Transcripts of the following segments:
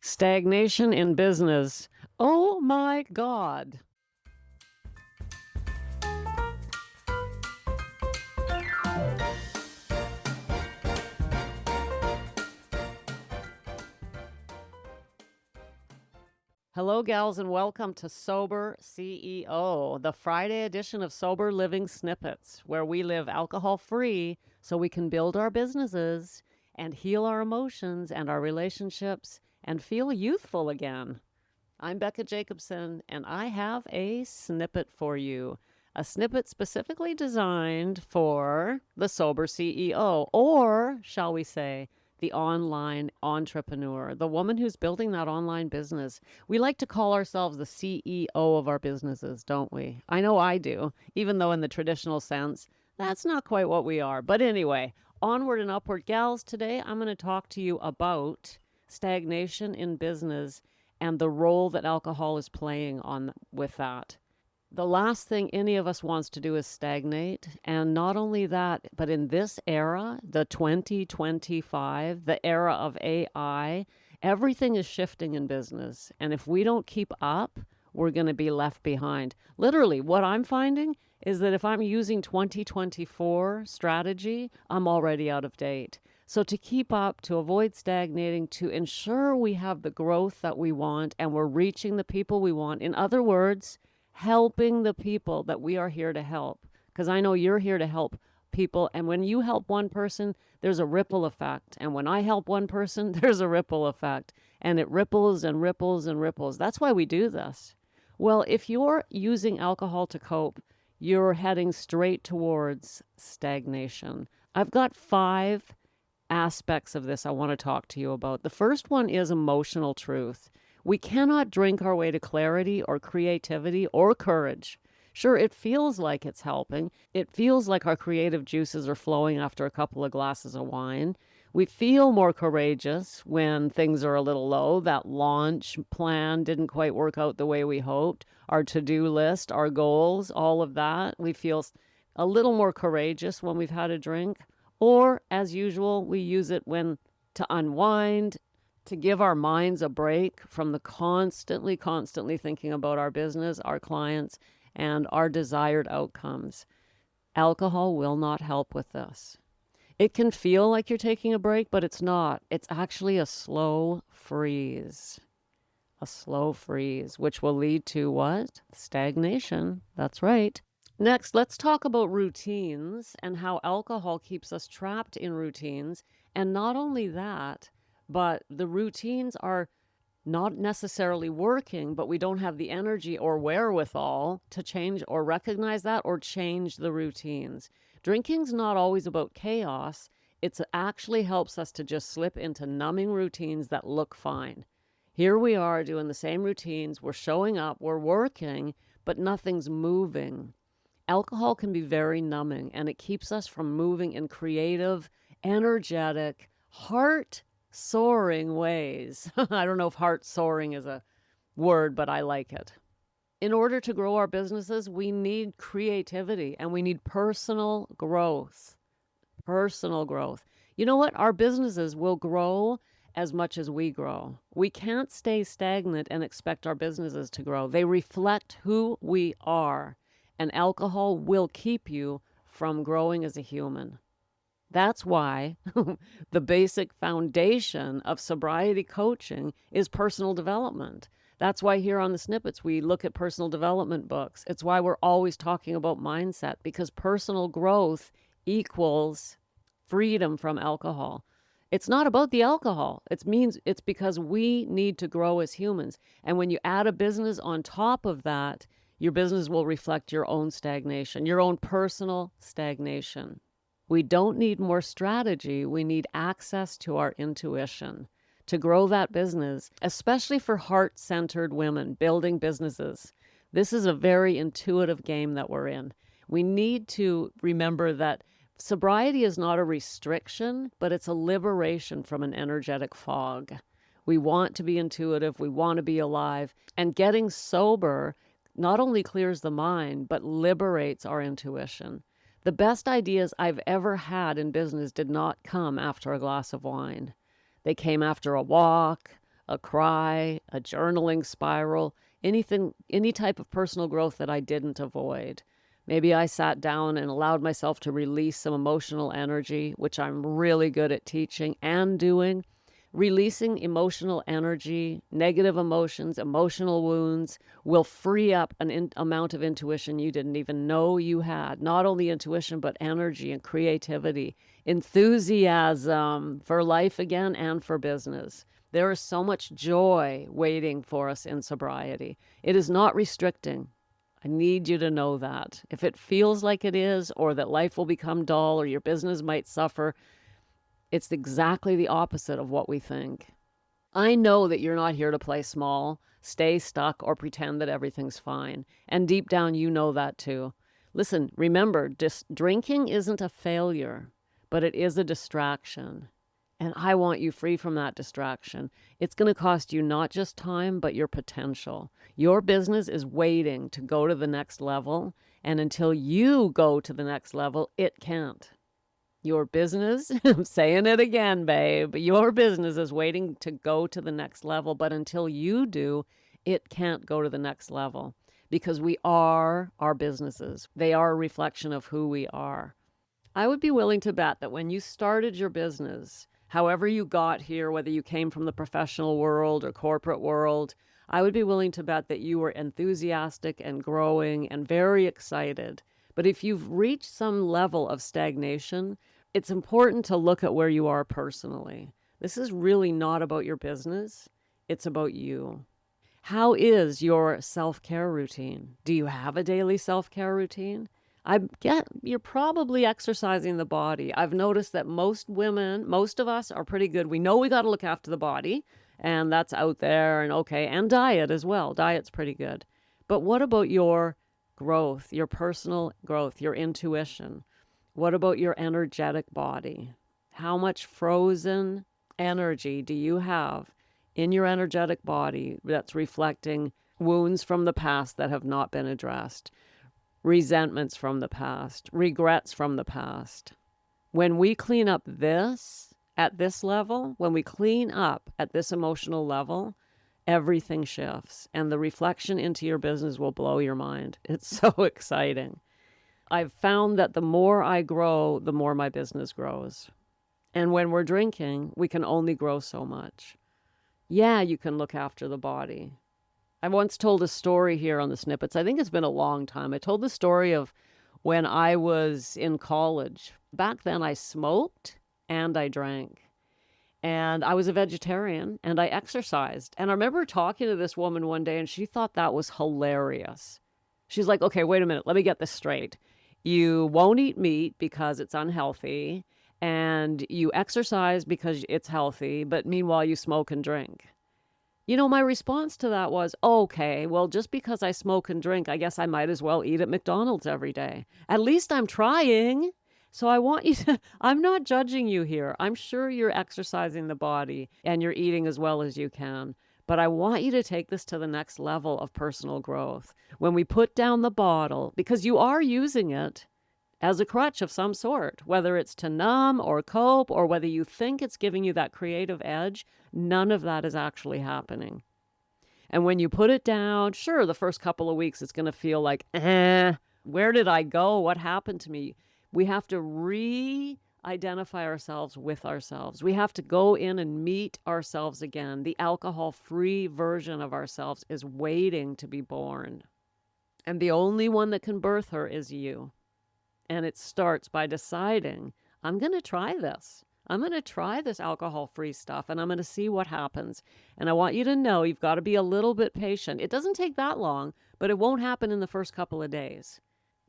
Stagnation in business. Oh my God. Hello, gals, and welcome to Sober CEO, the Friday edition of Sober Living Snippets, where we live alcohol-free so we can build our businesses and heal our emotions and our relationships and feel youthful again. I'm Becca Jacobson, and I have a snippet for you. A snippet specifically designed for the Sober CEO, or shall we say, the online entrepreneur, the woman who's building that online business. We like to call ourselves the CEO of our businesses, don't we? I know I do, even though in the traditional sense, that's not quite what we are. But anyway, onward and upward, gals. Today I'm going to talk to you about stagnation in business and the role that alcohol is playing on with that. The last thing any of us wants to do is stagnate. And not only that, but in this era, the 2025, the era of AI, everything is shifting in business. And if we don't keep up, we're going to be left behind. Literally, what I'm finding is that if I'm using 2024 strategy, I'm already out of date. So to keep up, to avoid stagnating, to ensure we have the growth that we want and we're reaching the people we want, in other words, helping the people that we are here to help. Because I know you're here to help people. And when you help one person, there's a ripple effect. And when I help one person, there's a ripple effect. And it ripples and ripples and ripples. That's why we do this. Well, if you're using alcohol to cope, you're heading straight towards stagnation. I've got 5 aspects of this I want to talk to you about. The first one is emotional truth. We cannot drink our way to clarity or creativity or courage. Sure, it feels like it's helping. It feels like our creative juices are flowing after a couple of glasses of wine. We feel more courageous when things are a little low. That launch plan didn't quite work out the way we hoped. Our to-do list, our goals, all of that. We feel a little more courageous when we've had a drink. Or, as usual, we use it to unwind, to give our minds a break from the constantly thinking about our business, our clients, and our desired outcomes. Alcohol will not help with this. It can feel like you're taking a break, but it's not. It's actually a slow freeze. A slow freeze, which will lead to what? Stagnation. That's right. Next, let's talk about routines and how alcohol keeps us trapped in routines. And not only that, but the routines are not necessarily working, but we don't have the energy or wherewithal to change or recognize that or change the routines. Drinking's not always about chaos. It actually helps us to just slip into numbing routines that look fine. Here we are doing the same routines. We're showing up, we're working, but nothing's moving. Alcohol can be very numbing, and it keeps us from moving in creative, energetic, heart-soaring ways. I don't know if heart-soaring is a word, but I like it. In order to grow our businesses, we need creativity, and we need personal growth. Personal growth. You know what? Our businesses will grow as much as we grow. We can't stay stagnant and expect our businesses to grow. They reflect who we are. And alcohol will keep you from growing as a human. That's why the basic foundation of sobriety coaching is personal development. That's why here on the Snippets, we look at personal development books. It's why we're always talking about mindset, because personal growth equals freedom from alcohol. It's not about the alcohol. It's because we need to grow as humans. And when you add a business on top of that, your business will reflect your own stagnation, your own personal stagnation. We don't need more strategy. We need access to our intuition to grow that business, especially for heart-centered women building businesses. This is a very intuitive game that we're in. We need to remember that sobriety is not a restriction, but it's a liberation from an energetic fog. We want to be intuitive. We want to be alive. And getting sober not only clears the mind, but liberates our intuition. The best ideas I've ever had in business did not come after a glass of wine. They came after a walk, a cry, a journaling spiral, anything, any type of personal growth that I didn't avoid. Maybe I sat down and allowed myself to release some emotional energy, which I'm really good at teaching and doing. Releasing emotional energy, negative emotions, emotional wounds will free up an amount of intuition you didn't even know you had. Not only intuition, but energy and creativity, enthusiasm for life again and for business. There is so much joy waiting for us in sobriety. It is not restricting. I need you to know that. If it feels like it is, or that life will become dull, or your business might suffer, it's exactly the opposite of what we think. I know that you're not here to play small, stay stuck, or pretend that everything's fine. And deep down, you know that too. Listen, remember, drinking isn't a failure, but it is a distraction. And I want you free from that distraction. It's going to cost you not just time, but your potential. Your business is waiting to go to the next level. And until you go to the next level, it can't. Your business, I'm saying it again, babe, your business is waiting to go to the next level. But until you do, it can't go to the next level because we are our businesses. They are a reflection of who we are. I would be willing to bet that when you started your business, however you got here, whether you came from the professional world or corporate world, I would be willing to bet that you were enthusiastic and growing and very excited. But if you've reached some level of stagnation, it's important to look at where you are personally. This is really not about your business. It's about you. How is your self-care routine? Do you have a daily self-care routine? I get you're probably exercising the body. I've noticed that most women, most of us are pretty good. We know we got to look after the body, and that's out there and okay, and diet as well. Diet's pretty good. But what about your growth, your personal growth, your intuition? What about your energetic body? How much frozen energy do you have in your energetic body that's reflecting wounds from the past that have not been addressed? Resentments from the past, regrets from the past. When we clean up this at this level, when we clean up at this emotional level, everything shifts and the reflection into your business will blow your mind. It's so exciting. I've found that the more I grow, the more my business grows. And when we're drinking, we can only grow so much. Yeah, you can look after the body. I once told a story here on the Snippets. I think it's been a long time. I told the story of when I was in college. Back then, I smoked and I drank. And I was a vegetarian and I exercised. And I remember talking to this woman one day and she thought that was hilarious. She's like, okay, wait a minute. Let me get this straight. You won't eat meat because it's unhealthy and you exercise because it's healthy, but meanwhile you smoke and drink. You know, my response to that was, okay, well, just because I smoke and drink, I guess I might as well eat at McDonald's every day. At least I'm trying. So I want you to, I'm not judging you here. I'm sure you're exercising the body and you're eating as well as you can. But I want you to take this to the next level of personal growth. When we put down the bottle, because you are using it as a crutch of some sort, whether it's to numb or cope or whether you think it's giving you that creative edge, none of that is actually happening. And when you put it down, sure, the first couple of weeks, it's going to feel like, where did I go? What happened to me? We have to re-identify ourselves with ourselves. We have to go in and meet ourselves again. The alcohol-free version of ourselves is waiting to be born. And the only one that can birth her is you. And it starts by deciding, I'm going to try this. I'm going to try this alcohol-free stuff and I'm going to see what happens. And I want you to know you've got to be a little bit patient. It doesn't take that long, but it won't happen in the first couple of days.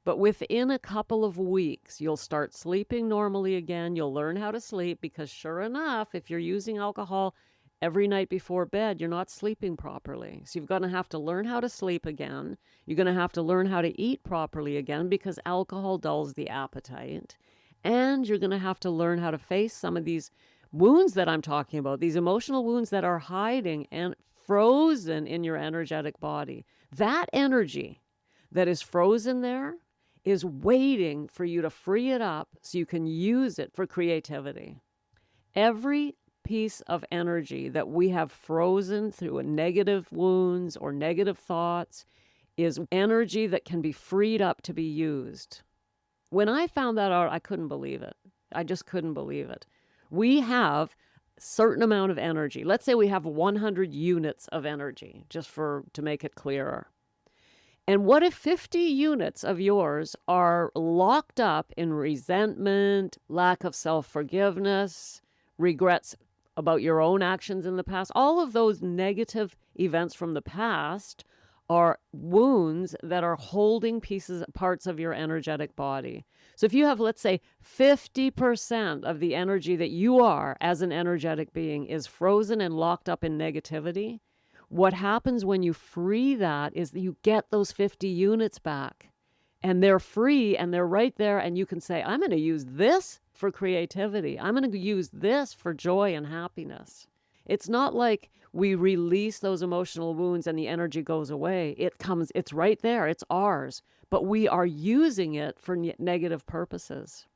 But within a couple of weeks, you'll start sleeping normally again. You'll learn how to sleep because sure enough, if you're using alcohol every night before bed, you're not sleeping properly. So you're going to have to learn how to sleep again. You're going to have to learn how to eat properly again because alcohol dulls the appetite. And you're going to have to learn how to face some of these wounds that I'm talking about, these emotional wounds that are hiding and frozen in your energetic body. That energy that is frozen there is waiting for you to free it up so you can use it for creativity. Every piece of energy that we have frozen through negative wounds or negative thoughts is energy that can be freed up to be used. When I found that out, I couldn't believe it. I just couldn't believe it. We have a certain amount of energy. Let's say we have 100 units of energy, just to make it clearer. And what if 50 units of yours are locked up in resentment, lack of self-forgiveness, regrets about your own actions in the past? All of those negative events from the past are wounds that are holding parts of your energetic body. So if you have, let's say, 50% of the energy that you are as an energetic being is frozen and locked up in negativity, what happens when you free that is that you get those 50 units back. And they're free and they're right there, and you can say, I'm going to use this for creativity. I'm going to use this for joy and happiness. It's not like we release those emotional wounds and the energy goes away. It's right there. It's ours. But we are using it for negative purposes.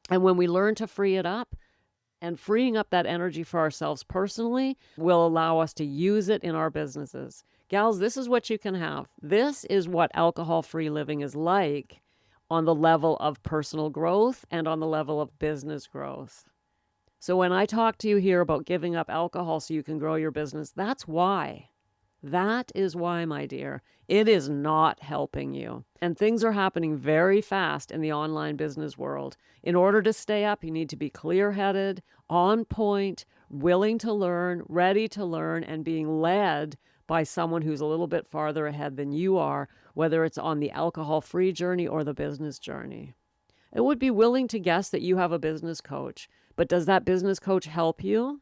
And when we learn to free it up, and freeing up that energy for ourselves personally will allow us to use it in our businesses. Gals, this is what you can have. This is what alcohol-free living is like on the level of personal growth and on the level of business growth. So when I talk to you here about giving up alcohol so you can grow your business, that's why. That is why, my dear. It is not helping you. And things are happening very fast in the online business world. In order to stay up, you need to be clear-headed, on point, willing to learn, ready to learn, and being led by someone who's a little bit farther ahead than you are, whether it's on the alcohol-free journey or the business journey. I would be willing to guess that you have a business coach, but does that business coach help you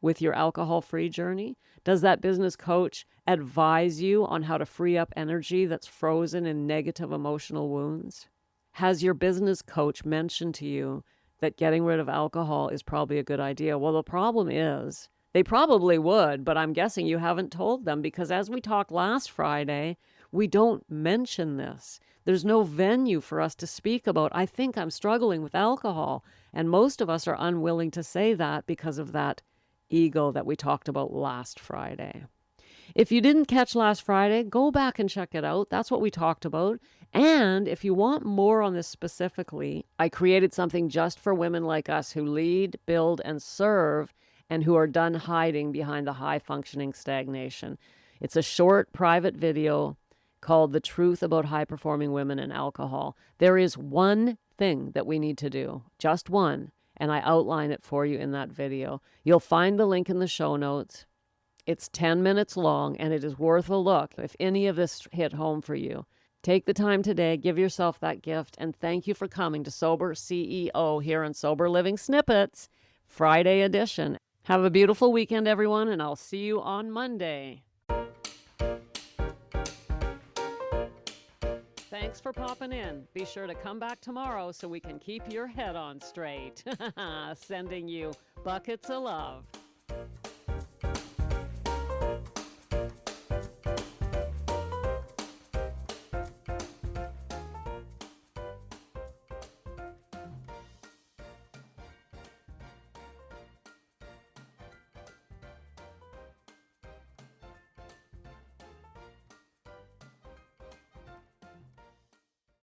with your alcohol-free journey? Does that business coach advise you on how to free up energy that's frozen in negative emotional wounds? Has your business coach mentioned to you that getting rid of alcohol is probably a good idea? Well, the problem is they probably would, but I'm guessing you haven't told them because as we talked last Friday, we don't mention this. There's no venue for us to speak about, I think I'm struggling with alcohol. And most of us are unwilling to say that because of that ego that we talked about last Friday. If you didn't catch last Friday, go back and check it out. That's what we talked about. And if you want more on this specifically, I created something just for women like us who lead, build, and serve, and who are done hiding behind the high-functioning stagnation. It's a short, private video called The Truth About High-Performing Women and Alcohol. There is one thing that we need to do, just one, and I outline it for you in that video. You'll find the link in the show notes. It's 10 minutes long, and it is worth a look if any of this hit home for you. Take the time today, give yourself that gift, and thank you for coming to Sober CEO here on Sober Living Snippets, Friday edition. Have a beautiful weekend, everyone, and I'll see you on Monday. Thanks for popping in. Be sure to come back tomorrow so we can keep your head on straight. Sending you buckets of love.